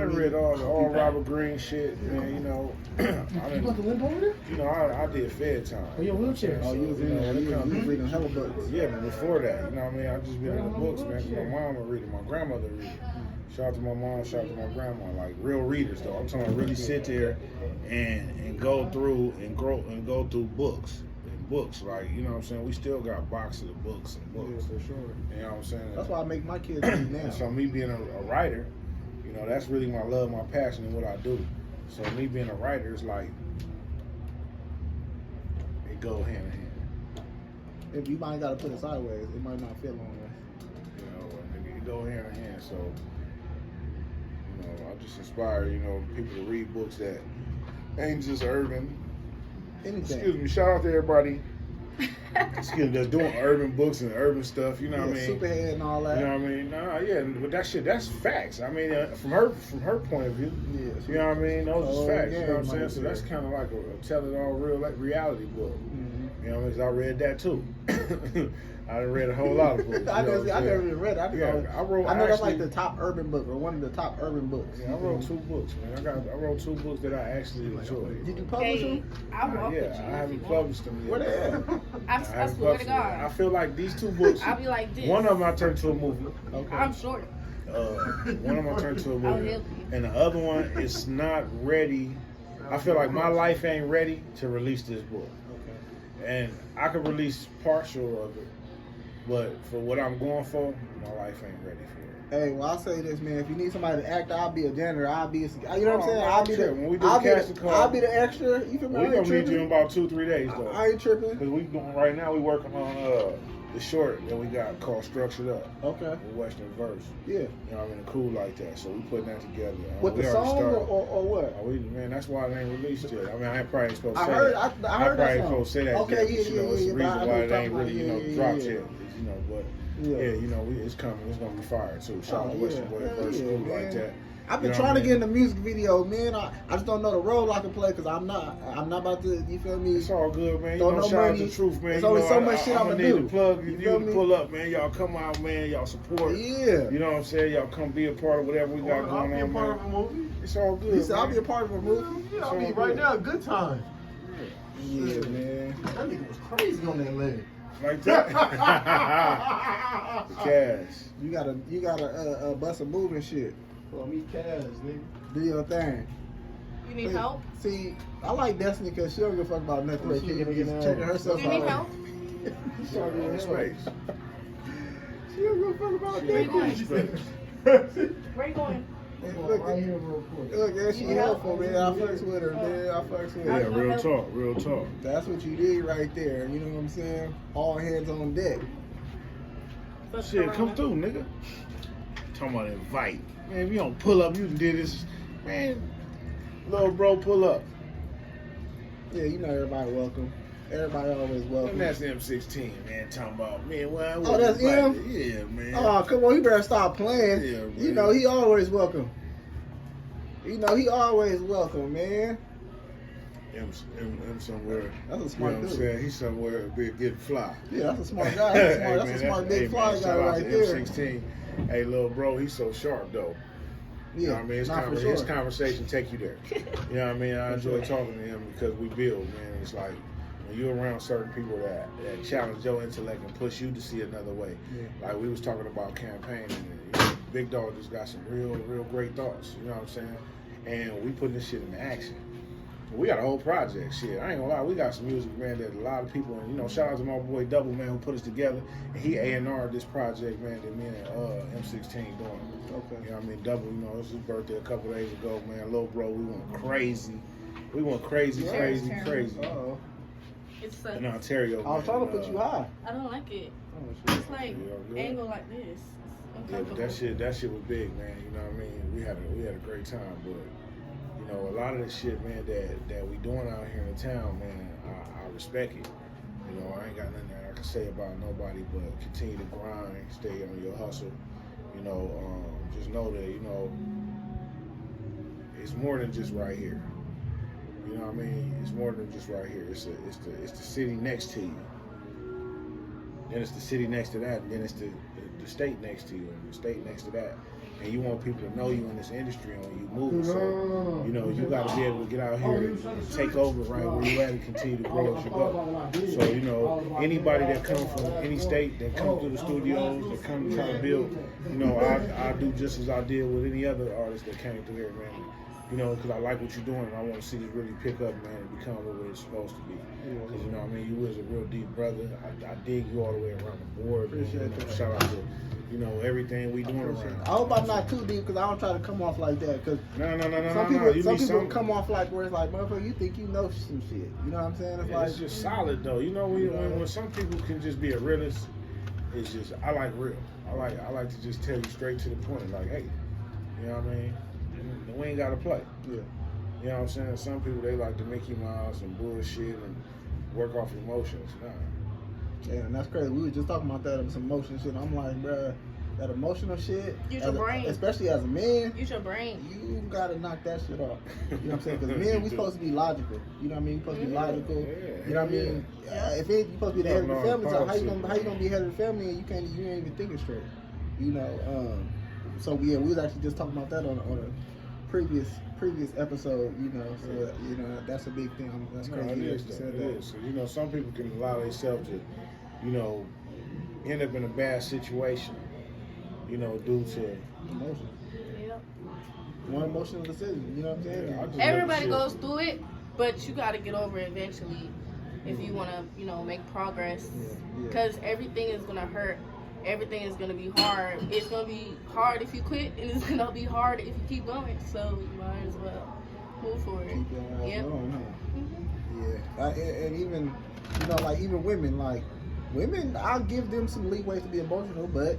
read all Robert Greene shit, man, You want to limp over there? I did Fed time. Oh, your wheelchair. Oh, you was reading hella books. Yeah, but before that, I just been in the books, man, because my mom would read it, my grandmother would read it. Shout out to my mom, shout out to my grandma, like real readers though. I'm talking about really sit there and go through and go through books. Like, you know what I'm saying? We still got boxes of books and books. Yeah, for sure. You know what I'm saying? That's why I make my kids read now. So me being a writer, that's really my love, my passion, and what I do. So me being a writer is like, it go hand in hand. If you might gotta put it sideways, it might not fit long enough. It go hand in hand. So, I just inspire, people to read books that ain't just urban. Anything. Excuse me, shout out to everybody. Excuse me, that's doing urban books and urban stuff, you know what I mean? Superhead and all that. You know what I mean? Nah, yeah, but that shit, that's facts. I mean, from her point of view, you know what I mean? Those are facts, you know what I'm saying? So that's kind of like a tell it all real, like reality book. You know, because I read that too. I read a whole lot of books. I never even read it. I know that's like the top urban book or one of the top urban books. Yeah, I wrote 2 books, man. I wrote 2 books that I actually enjoyed. Did you publish them? I haven't published them yet. Where they at? I swear to God. I feel like these 2 books. I'll be like this. One of them I turned to a movie. Okay. I'm short. One of them I turned to a I'll movie, help you. and the other one is not ready. I feel like my life ain't ready to release this book. And I could release partial of it, but for what I'm going for, my life ain't ready for it. Hey, well, I'll say this, man. If you need somebody to act, I'll be a janitor. I'll be, you know what I'm saying? When we do the casting call, I'll be the extra. You feel me? We're gonna need you in about 2-3 days, though. I ain't tripping. Because we doing right now. We working on the short that we got called Structured Up. Okay. The Western verse. Yeah. You know what I mean? Cool like that. So we putting that together. With the song or what? Man, that's why it ain't released yet. I mean, I probably ain't supposed to say I heard that. that probably song. supposed to say that. Okay, yet, yeah, but, you know, it's the but reason I why know it ain't really, dropped yeah. yet. But it's coming. It's gonna be fire too. Shout out to Western Boy verse, cool like that. I've been trying to get in the music video, man. I just don't know the role I can play because I'm not about to. You feel me? It's all good, man. Throw no shout out money. to Truth, man. There's only so much shit I'm gonna do. Need to plug you feel to me? pull up, man. Y'all come out, man. Y'all support. Yeah. You know what I'm saying? Y'all come be a part of whatever we got going on, man. I'll be a part of a movie. It's all good. He said I'll be a part of a movie. Yeah, I mean, right now, good time. Yeah, man. That nigga was crazy on that leg. Like that. The cash. You gotta bust a move and shit. Well, me Kaz, nigga. Do your thing. You need help? See, I like Destiny because she don't give a fuck about nothing. Well, She she just gonna checking get herself You need out. help? Space. She don't give a fuck about Where you going? nothing. Where you going? Look, Right here, real quick. look, yeah, she helpful, man. I fucks with her, man. I fucks with Yeah, her. real talk. That's what you did right there. You know what I'm saying? All hands on deck. Shit, come through, nigga. Talking about invite. Man, if you don't pull up, you done did this. Man, little bro, pull up. Yeah, you know everybody welcome. Everybody always welcome. And that's M16, man, talking about, man, well, Oh, that's him? Yeah, man. Oh, come on, you better stop playing. Yeah, man. You know, he always welcome. You know, he always welcome, man. M somewhere. That's a You know smart what I'm dude. saying? He's somewhere getting fly. Yeah, that's a smart guy. That's a smart big fly guy shout out right to there. M16. Hey, little bro, he's so sharp, though. You know what I mean? His conversation take you there. You know what I mean? I enjoy talking to him because we build, man. It's like when you're around certain people that challenge your intellect and push you to see another way. Yeah. Like we was talking about campaigning, and Big Dog just got some real great thoughts. You know what I'm saying? And we putting this shit into action. We got a whole project, shit. I ain't gonna lie, we got some music, man, that a lot of people, and shout out to my boy Double, man, who put us together. And he A&R'd this project, man, that me and M16 doing. Okay. You know what I mean? Double, it was his birthday a couple days ago, man. Little bro, we went crazy. We went crazy. Uh-oh. It's In Ontario, I was trying to put you high. I don't like it. Oh, It's like angle like this. It's Yeah, but uncomfortable. that shit was big, man. You know what I mean? We had a great time, but you know, a lot of the shit, man, that we doing out here in the town, man, I respect it. You know, I ain't got nothing that I can say about nobody, but continue to grind, stay on your hustle. You know, just know that, you know, it's more than just right here. You know what I mean? It's more than just right here. It's the city next to you. Then it's the city next to that, and then it's the state next to you, and the state next to that. And you want people to know you in this industry and when you move. So, you know, you got to be able to get out here and take over right where you at and continue to grow as you go. So, you know, anybody that comes from any state that come through the studios, that come to try to build, you know, I do just as I did with any other artist that came through here, man. You know, because I like what you're doing, and I want to see this really pick up, man, and become what it's supposed to be. Because, you know what I mean, you was a real deep brother. I dig you all the way around the board. Appreciate man. that. Shout out to, you know, everything we doing around. I hope I'm not too deep because I don't try to come off like that. Because No. some people You need something. come off like where it's like, motherfucker, you think you know some shit. You know what I'm saying? It's Yeah, like it's just solid though. You know, when some people can just be a realist, it's just I like real. I like to just tell you straight to the point. Like, hey, you know what I mean? We ain't gotta play. yeah. You know what I'm saying? Some people they like to Mickey Mouse and bullshit and work off emotions. Nah. Yeah, and that's crazy. We were just talking about that and some motion shit. I'm like, bruh, that emotional shit, Use your brain. Especially as a man, Use your brain. you gotta knock that shit off. You know what I'm saying? Because men, we supposed to be logical. You know what I mean? We supposed to be logical. You know what I mean? If you supposed to be the head of the family, so how you gonna be head of the family and you ain't even thinking straight? You know. So yeah, we was actually just talking about that on a previous episode. You know, so you know that's a big thing. That's crazy. It is. So, you know, some people can allow themselves to, you know, end up in a bad situation. You know, due to emotion. Yep. One emotional decision. You know what I'm saying? Yeah, everybody goes through it, but you got to get over it eventually if you want to, you know, make progress. Because everything is gonna hurt. Everything is gonna be hard. It's gonna be hard if you quit, and it's gonna be hard if you keep going. So you might as well move forward. Keep your ass going, huh? Mm-hmm. Yeah, and even you know, like even women, I'll give them some leeway to be emotional, but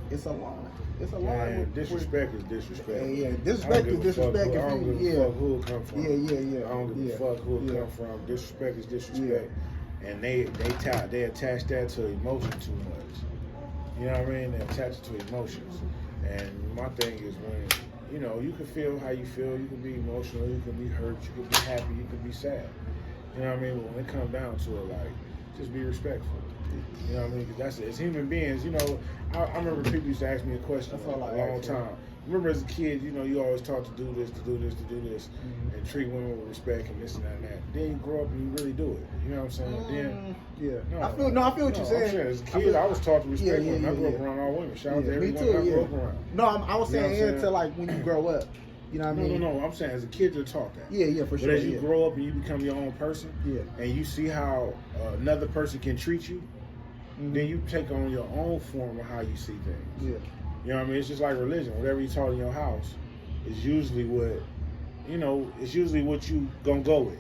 it's a line. It's a line. Yeah, disrespect is disrespect. Yeah, disrespect is disrespect. I don't give a fuck who it come from. Yeah. I don't give a fuck who it come from. Disrespect is disrespect, and they attach that to emotion too much. You know what I mean? They attach it to emotions. And my thing is when, you know, you can feel how you feel. You can be emotional. You can be hurt. You can be happy. You can be sad. You know what I mean? But when it comes down to it, like, just be respectful. You know what I mean? Because that's it. As human beings, you know, I remember people used to ask me a question a long time. Remember as a kid, you know, you always taught to do this, and treat women with respect and this and that and that. Then you grow up and you really do it. You know what I'm saying? I feel what you're saying. As a kid, I was taught to respect women. I grew up around all women. Shout out to everyone I grew up around. No, I was saying into like when you grow up. You know what I mean? No. I'm saying as a kid, you're taught that. Yeah, for sure. But as you grow up and you become your own person, and you see how another person can treat you, then you take on your own form of how you see things. Yeah. You know what I mean? It's just like religion. Whatever you taught in your house is usually what, you know, it's usually what you gonna go with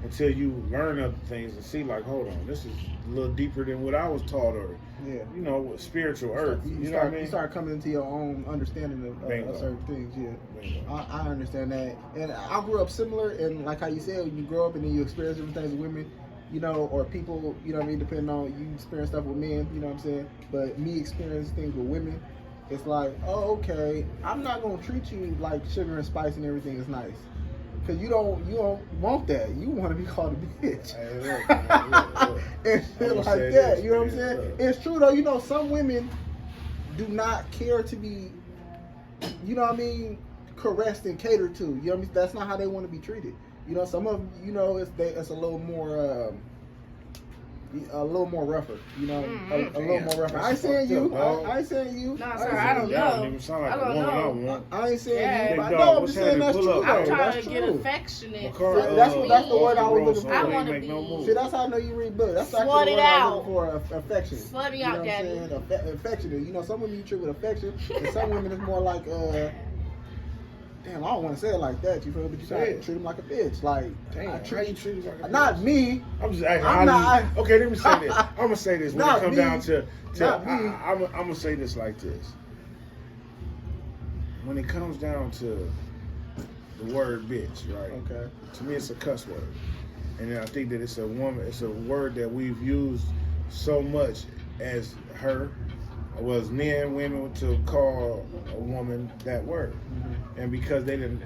until you learn other things and see like, hold on, this is a little deeper than what I was taught, or you know, spiritual earth. You know what I mean? You start coming into your own understanding of certain things. Yeah, I understand that, and I grew up similar. And like how you said, when you grow up and then you experience different things with women, you know, or people, you know what I mean, depending on you experience stuff with men, you know what I'm saying. But me experiencing things with women, it's like, oh, okay, I'm not gonna treat you like sugar and spice and everything is nice, cause you don't want that. You want to be called a bitch. And shit like that. You know what I'm saying? It's true though. You know, some women do not care to be, you know what I mean, caressed and catered to. You know what I mean? That's not how they want to be treated. You know, some of them, you know, it's a little more. A little more rougher, you know, a little more rougher. I ain't saying you. I ain't saying you. No, sir, I don't know. I don't know. I ain't saying you. But no, I'm just saying that's true. I'm trying to get affectionate. That's the word I was looking for. I want to be. See, that's how I know you read books. That's Slut actually it the word I out. was looking for. Affectionate. Slut me out, daddy. Affectionate. You know, some women you treat with affection, and some women is more like damn, I don't want to say it like that, you feel me? But you gotta treat him like a bitch. Like, damn, how you treat him like a bitch? Not me. I'm just asking. Okay, let me say this. I'm gonna say this when it comes down to I'm gonna say this like this. When it comes down to the word bitch, right? Okay. To me, it's a cuss word, and I think that it's a word that we've used so much as her. Was men, women to call a woman that word, and because they didn't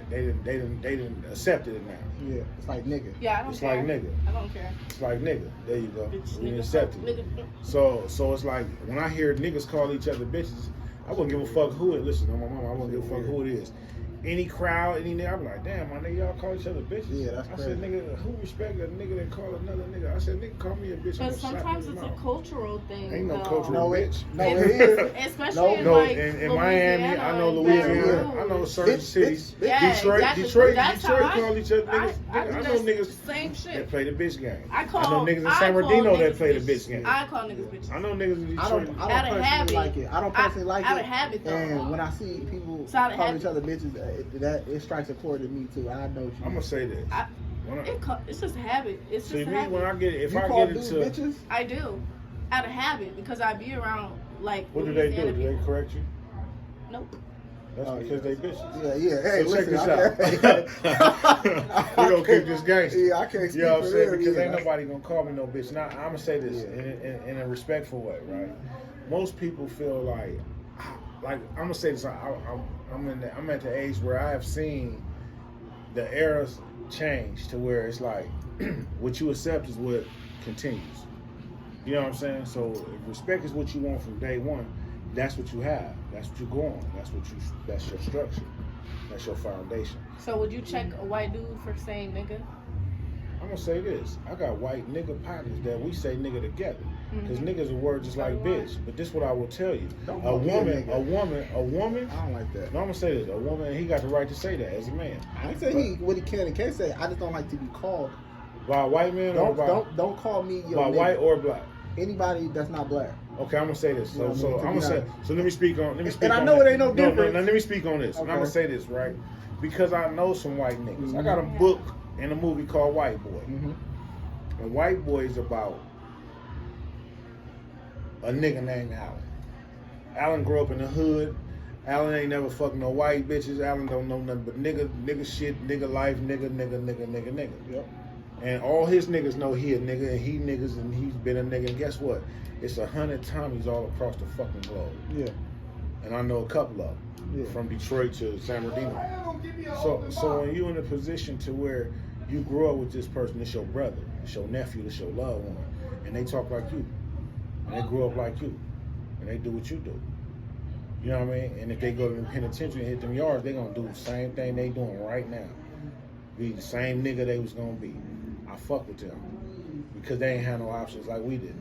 accept it now. Yeah, it's like nigga. Yeah, I don't care. It's like nigga. I don't care. It's like nigga. There you go. Bitch, We nigga, accept it. nigga. So it's like when I hear niggas call each other bitches, I wouldn't give a fuck who it. Listen, on my mama, I wouldn't give a fuck who it is. Any crowd, any nigga, I'm like, damn, my nigga, y'all call each other bitches. Yeah, that's crazy. I said, nigga, who respect a nigga that call another nigga? I said, nigga, call me a bitch. But sometimes it's a cultural thing. Ain't no though. cultural bitch. No, it is. Especially in Miami, I know Louisiana, I know certain cities. Yeah, Detroit call each other niggas. I know niggas same shit. that play the bitch game. I know niggas in San Bernardino that play the bitch game. I call niggas bitches. I know niggas in Detroit. I don't personally like it. I don't personally like it. Out of habit, though. And when I see people calling each other bitches, it strikes a chord to me too. I know what you I'm gonna say this. It's just a habit. It's just a habit. When I get if I get into bitches, I do out of habit because I be around like. What do they do? Do they correct you? Nope. That's because they bitches. Yeah. Hey, so listen, check this out. We gonna keep this gangster. Yeah, I can't speak. You know what I'm saying? Them, because ain't nobody gonna call me no bitch. Now I'm gonna say this in a respectful way, right? Most people feel like like I'm gonna say this. I'm at the age where I have seen the eras change to where it's like what you accept is what continues. You know what I'm saying? So if respect is what you want from day one, that's what you have. That's what you go on. That's your structure. That's your foundation. So would you check a white dude for saying nigga? I'm gonna say this. I got white nigga partners that we say nigga together. Because nigga's a word just like bitch. But this is what I will tell you. A woman. I don't like that. No, I'm gonna say this. A woman, he got the right to say that as a man. I ain't say what he can and can't say. I just don't like to be called. By a white man or by Don't call me your by nigga. White or black? Anybody that's not black. Okay, I'm gonna say this. So, You know what I mean? so let me speak on. And I know it ain't no difference. No, let me speak on this. Okay. And I'm gonna say this right because I know some white niggas. I got a book and a movie called White Boy. And White Boy is about a nigga named Alan. Alan grew up in the hood. Alan ain't never fucked no white bitches. Alan don't know nothing but nigga shit, nigga life, nigga. Yep. And all his niggas know he a nigga and he niggas and he's been a nigga. And guess what? It's 100 Tommies all across the fucking globe. Yeah. And I know a couple of them. From Detroit to San Bernardino. So when you're in a position to where you grow up with this person, it's your brother, it's your nephew, it's your loved one, and they talk like you, and they grow up like you, and they do what you do. You know what I mean? And if they go to the penitentiary and hit them yards, they gonna do the same thing they doing right now. Be the same nigga they was gonna be. I fuck with them because they ain't had no options like we did.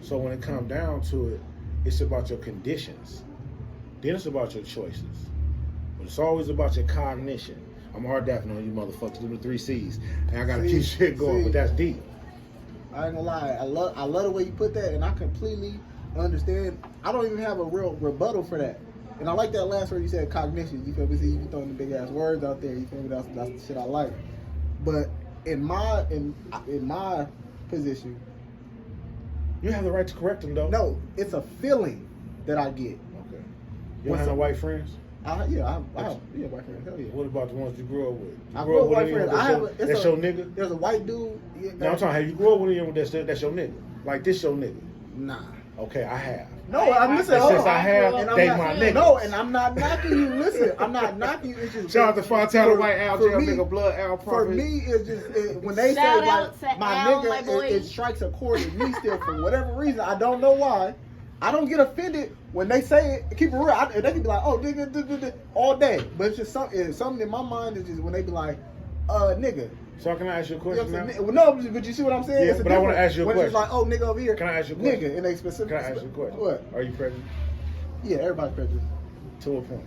So when it come down to it, it's about your conditions. Then it's about your choices. But it's always about your cognition. I'm hard dapping on you motherfuckers with the 3 C's. And I gotta keep shit going, but that's deep. I ain't gonna lie. I love the way you put that, and I completely understand. I don't even have a real rebuttal for that. And I like that last word you said, cognition. You feel me? See, you throwing the big ass words out there. You feel me? That's the shit I like. But in my position, you have the right to correct them though. no, it's a feeling that I get. Okay. You don't have no white friends? I have white friends. Hell yeah. What about the ones you grew up with? I grew up with white friends. That's your nigga? There's a white dude. No, I'm talking. Have you grew up with him? That's your nigga. Like this, your nigga. Nah. Okay, I have. No, I'm listening. And since I have, they my nigga. No, and I'm not knocking you. Listen, I'm not knocking you. It's just shout out to Fontana White Al for Jail, me, nigga, blood Al Prophet. For me, it's just when they Shout say out like to my Al, my nigga, boy. it strikes a chord in me still for whatever reason. I don't know why. I don't get offended when they say it. Keep it real. They can be like, "Oh, nigga," all day, but it's just something in my mind is just when they be like, "Nigga." So can I ask you a question now? No, but you see what I'm saying? Yeah, but I want to ask you a question. It's like, "Oh, nigga over here." Can I ask you a question? Nigga, and they specific. Can I ask you a question? What? Are you prejudiced? Yeah, everybody's prejudiced. To a point.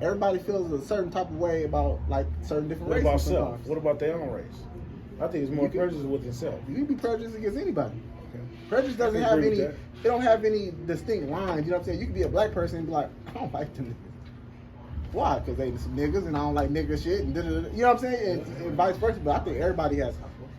Everybody feels a certain type of way about like certain different What races. about self? sometimes. What about their own race? I think it's more prejudice with itself. You can be prejudiced against anybody. Okay. Prejudice I doesn't can have agree any. with It don't have any distinct lines. You know what I'm saying? You can be a black person and be like, I don't like them niggas. Why? Because they some niggas and I don't like nigga shit and da-da-da. You know what I'm saying? And vice versa. But I think everybody has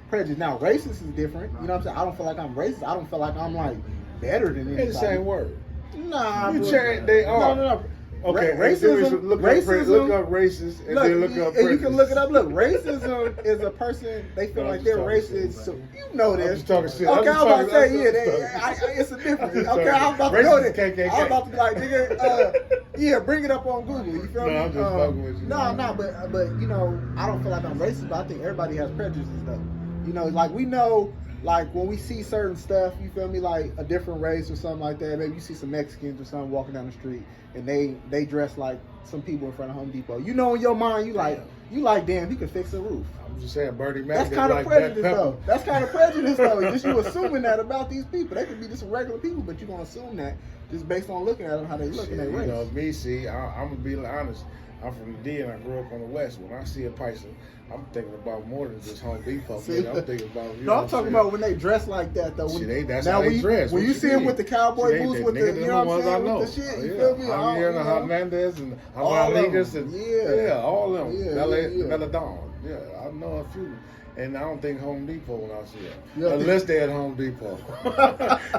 prejudice. Now, racist is different. You know what I'm saying? I don't feel like I'm racist. I don't feel like I'm like better than anybody. It's the same word. Nah, You but- change. They are. No. Okay, racism. Look up racist and then look up and you can look it prejudice. up. Look, racism is a person they feel No, I'm like just they're talking racist. shit, So man. you know this. I'm just talking shit. Okay, I'm I was about to just say talking- it's a difference. I'm just Okay, I was about to talking. go Racist there. KKK. I was about to be like, nigga, yeah, bring it up on Google. You feel No, me? I'm just fucking with you. No, but you know, I don't feel like I'm racist, but I think everybody has prejudices though. You know, like we know. Like when we see certain stuff, you feel me, like a different race or something like that. Maybe you see some Mexicans or something walking down the street and they dress like some people in front of Home Depot. You know in your mind, you like, damn, he could fix a roof. I'm just saying, Bernie Mac. That's is kind of like prejudice Black though. Pepper. That's kind of prejudice though. Just you assuming that about these people. They could be just some regular people, but you're gonna assume that just based on looking at them, how they look in their You race. know, me, see, I'm gonna be honest. I'm from the D and I grew up on the West. When I see a Paisa, I'm thinking about more than just Home Depot. See, I'm thinking about. No, I'm talking about when they dress like that though. See, When, that's now how they dress. When What you see them mean? with the cowboy See, boots, they- with the, nigga, you know what I'm ones I saying, know. with the shit, you Yeah. feel me? Javier and you know. Hernandez and All of them. Rodriguez and Yeah. all of them. Yeah, yeah. Belladon. Yeah, I know a few. And I don't think Home Depot when I see them. Yeah. Unless they're at Home Depot.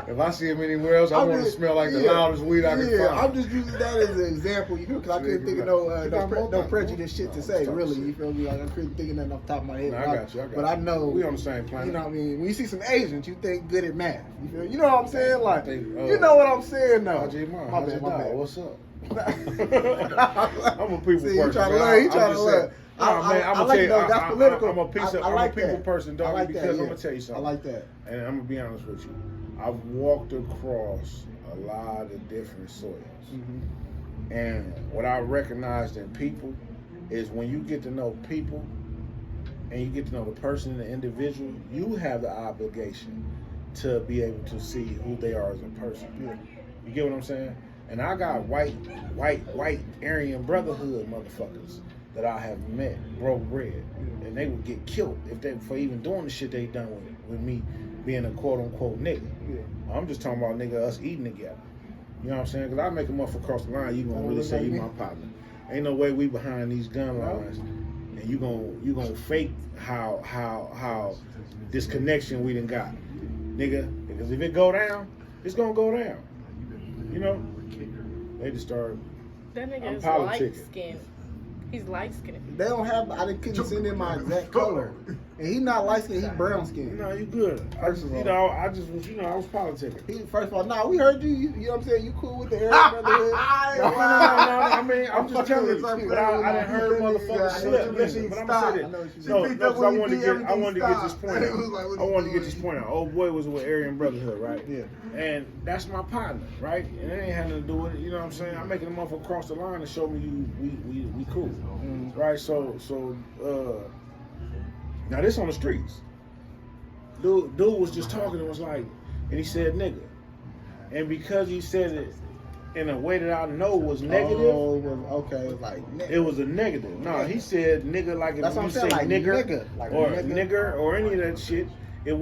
If I see them anywhere else, I I'm want to just- smell like the yeah. loudest weed I can Yeah, find. I'm just using that as an example, you know, because I couldn't think of no prejudice shit to say, really. You feel me? Like I couldn't think of nothing off the top of my head. No, I got you. But I know We on the same planet. You know what I mean? When you see some Asians, you think good at math. You know what I'm saying? Like, think, you know what I'm saying? No. Ajay Man, My bad. what's up? I'm a people See, person. he trying to man. learn. He I'm trying to just learn. saying. Nah, man, I'm I gonna like tell you, that. That's political. I'm a people person, dog, I like because that, I'm yeah. gonna tell you something. I like that. And I'm gonna be honest with you. I've walked across a lot of different soils. Mm-hmm. And what I recognized in people is when you get to know people and you get to know the person and the individual, you have the obligation to be able to see who they are as a person. Yeah. You get what I'm saying? And I got white Aryan Brotherhood motherfuckers that I have met, broke bread, and they would get killed if they for even doing the shit they done with me being a quote unquote nigga. Yeah. I'm just talking about nigga us eating together. You know what I'm saying? Because I make them up across the line, you gonna really say you my partner. Ain't no way we behind these gun lines, and you gonna fake how this connection we done got, nigga. Because if it go down, it's gonna go down. You know, they just start. That nigga I'm is politicking. light skinned. He's light skinned. They don't have. I couldn't send in my exact color, and he not light skinned. He brown skinned. No, you good. I was politicking. He, first of all, nah, we heard you. You know what I'm saying? You cool with the Arab Brotherhood? No. I mean, I'm just telling you. But I done heard motherfuckers slip. Listen, but I'm gonna say this. No, because I wanted to get this point out. I wanted to get this point out. Old boy was with Aryan Brotherhood, right? Yeah. And that's my partner, right? And it ain't had nothing to do with it. You know what I'm saying? I'm making them up across the line to show me we cool, right? So now this on the streets. Dude was just talking and was like, and he said nigga, and because he said it in a way that I know was negative. Oh, okay, like it was a negative. No, he said nigga like if that's you say like nigger, like or nigger or any of that shit. It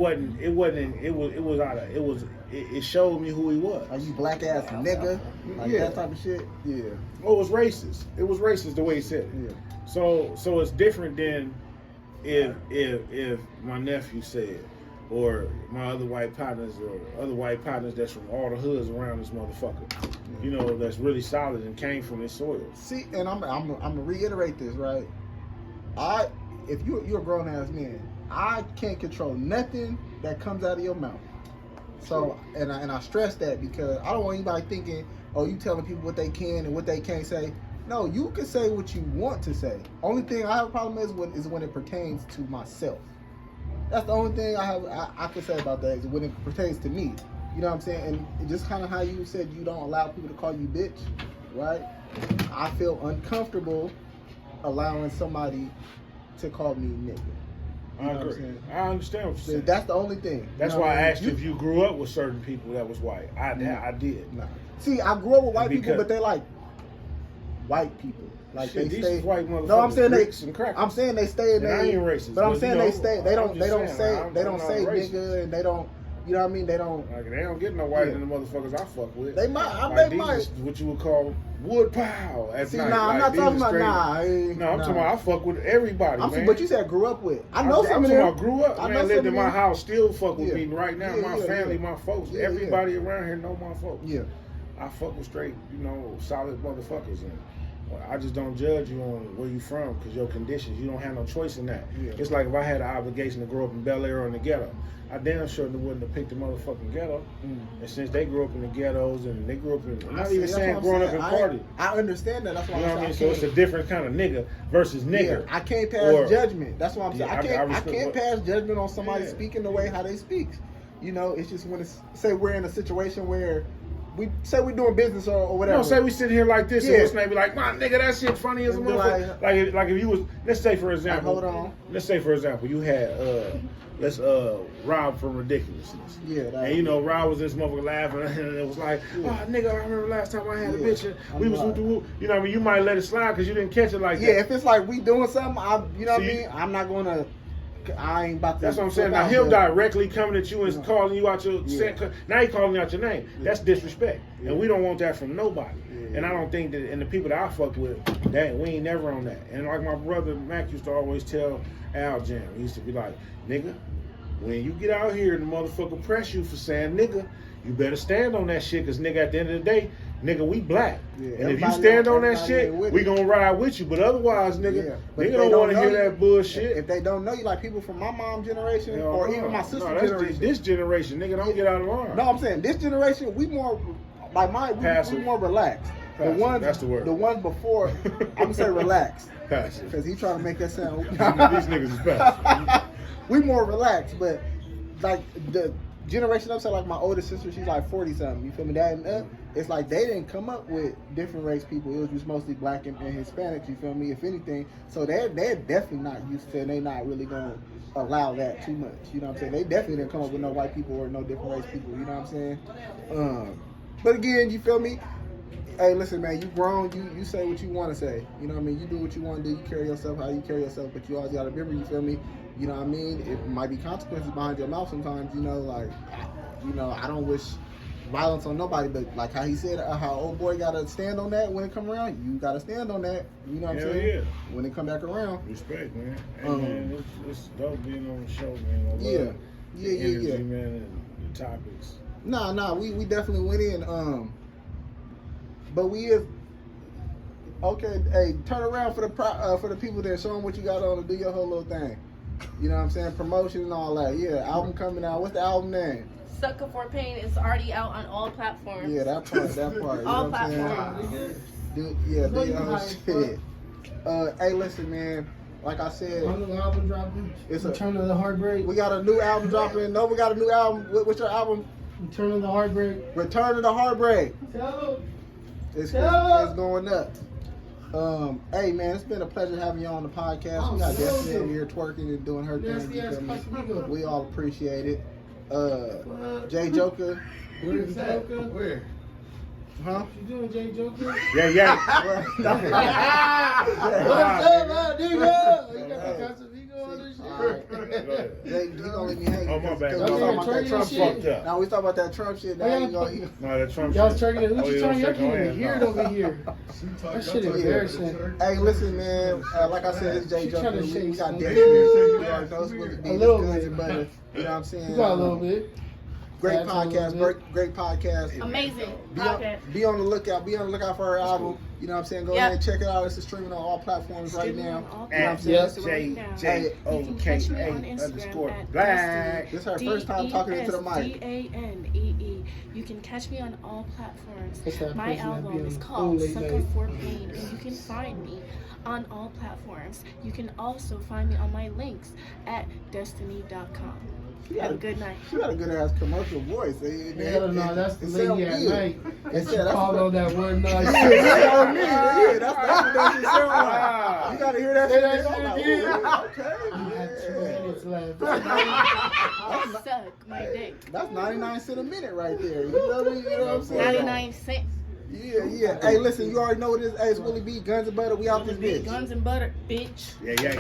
showed me who he was. Are you black ass nigga? Like that type of shit? Yeah. Well, it was racist. It was racist the way he said it. Yeah. So it's different than if my nephew said, or my other white partners, or other white partners that's from all the hoods around this motherfucker. You know, that's really solid and came from this soil. See, and I'm gonna reiterate this, right? If you're a grown ass man, I can't control nothing that comes out of your mouth. So, and I stress that because I don't want anybody thinking, oh, you telling people what they can and what they can't say. No, you can say what you want to say. Only thing I have a problem is when it pertains to myself. That's the only thing I can say about that is when it pertains to me. You know what I'm saying? And just kind of how you said you don't allow people to call you bitch, right? I feel uncomfortable allowing somebody to call me nigga. You know I agree. I understand what you're saying. That's the only thing. That's why I asked you if you grew up with certain people that was white. I did. Nah. See, I grew up with white people, but they like white people. Like shit, they these stay. white motherfuckers. No, I'm saying and crackers. I'm saying they stay in and I there. ain't racist, but I'm saying they stay. They don't say racist. nigga, and they don't. You know what I mean? They don't. Like they don't get no whiter than the motherfuckers I fuck with. They might. Like, they might. Is what you would call wood pow at See, night. nah, I'm not talking about I'm talking about I fuck with everybody, man. But you said grew up with. I know some of them. I grew up. Man, lived in my house, still fuck with me right now. My family, my folks, everybody around here know my folks. Yeah. I fuck with straight, solid motherfuckers, and I just don't judge you on where you from because your conditions. You don't have no choice in that. Yeah. It's like if I had an obligation to grow up in Bel Air or in the ghetto, I damn sure wouldn't have picked the motherfucking ghetto. And since they grew up in the ghettos and they grew up in, I'm not even saying growing up in party. I understand that. That's why you know what I mean. So it's a different kind of nigga versus nigger. Yeah, I can't pass judgment. That's what I'm saying. I can't pass judgment on somebody speaking the way how they speak. It's just when say we're in a situation where we say we're doing business or whatever. No, say we sit here like this and what's name be like, my nigga, that shit funny as a motherfucker. Like if you was, let's say for example, hold on. Let's say for example, you had Rob from Ridiculousness. Yeah. And Rob was this motherfucker laughing and it was like, oh nigga, I remember last time I had a bitch and we was with the whoop. You know what I mean? You might let it slide because you didn't catch it like that. Yeah, if it's like we doing something, what I mean? I'm not gonna. I ain't about to. That's what I'm saying. Now him directly coming at you and calling you out your now he calling out your name. That's disrespect, and we don't want that from nobody. And I don't think that, and the people that I fuck with, that we ain't never on that. And like my brother Mac used to always tell Al Jam, he used to be like, nigga, when you get out here and the motherfucker press you for saying nigga, you better stand on that shit, cause nigga, at the end of the day, nigga, we black. And if you stand on that shit, we gonna ride with you. But otherwise, nigga, nigga don't want to hear that bullshit. If they don't know you, like people from my mom's generation or even my sister's generation. This generation, nigga, don't get out of line. No, I'm saying this generation, we more like we more relaxed. That's the word. The ones before, I'm gonna say relaxed. Passive. Because he trying to make that sound. These niggas is passive. We more relaxed, but like the generation up, so like my older sister, she's like 40 something. You feel me? That and up, it's like they didn't come up with different race people. It was just mostly black and Hispanics. You feel me? If anything, so they're definitely not used to, and they not really gonna allow that too much. You know what I'm saying? They definitely didn't come up with no white people or no different race people. You know what I'm saying? But again, you feel me? Hey, listen, man, you grown. You say what you want to say. You know what I mean? You do what you want to do. You carry yourself how you carry yourself, but you always got to remember, you feel me? You know what I mean? It might be consequences behind your mouth sometimes, you know, like, I don't wish violence on nobody, but like how he said, how old boy got to stand on that when it come around, you got to stand on that, you know what I'm saying? Yeah. When it come back around. Respect, man. Hey, man, it's dope being on the show, man. I love the energy, man, and the topics. Nah, we definitely went in, but we is, okay, hey, turn around for the people that show them what you got on to do your whole little thing. You know what I'm saying? Promotion and all that. Yeah, album coming out. What's the album name? Sucka for Pain is already out on all platforms. Yeah, that part. You all know what I'm platforms. saying? Dude, yeah, do your whole shit. Hey, listen, man. Like I said, On the album dropping. It's Return of the Heartbreak. we got a new album dropping. No, we got a new album. What's your album? Return of the Heartbreak. Return of the Heartbreak. It's going up. Hey man, it's been a pleasure having you on the podcast. We got Destiny over here twerking and doing her thing. You feel me? We all appreciate it. J Joka. Where's Joker? Where? Huh? What you doing, J Joker? Yeah. What's up, man? Nigga? You got the Casamigo on this shit? Jay, he gonna let me hang. Oh, my bad. We talking about that Trump shit. Fucked up. Now we talking about that Trump shit. Now you gonna. No, that Trump Y'all was shit. turning it. Who's you turning? Y'all can't even hear it No. over here. That shit embarrassing. Hey, listen, man. Like I said, it's J She Joka. tryna We shake got some. Destiny. We already know it's what it A be. little Guns bit. and Butter. You know what I'm saying? You got a little bit. Great That's a little podcast. bit. Great podcast. Amazing. Be Okay. on the lookout. Be on the lookout for her album. You know what I'm saying? Go Yep. ahead and check it out. It's streaming on all platforms right Streaming now. on all You know what I'm saying? platforms. J You can catch me on JOKA Instagram _ at black. This is her first time talking into the mic. DESDANEE. You can catch me on all platforms. What's that My person that be album on is the called late Sucka night? for Pain, and you can find me on all platforms. You can also find me on my links at desdanee.com. Have a good night. She got a good ass commercial voice. Hell no, that's the it sound lady at good. night. It And she said, called on that one night. Yeah, that's what that shit sound Wow. like. You gotta hear that Say shit. that I'm shit like, again. ooh, You had 2 okay. minutes left. Suck my dick. That's 99 cents a minute right there. You know what I'm saying? 99 cents. Yeah. Hey, listen, you already know what it is. Hey, it's Willie B, Guns and Butter. We out this bitch. Guns and butter, bitch. Yeah.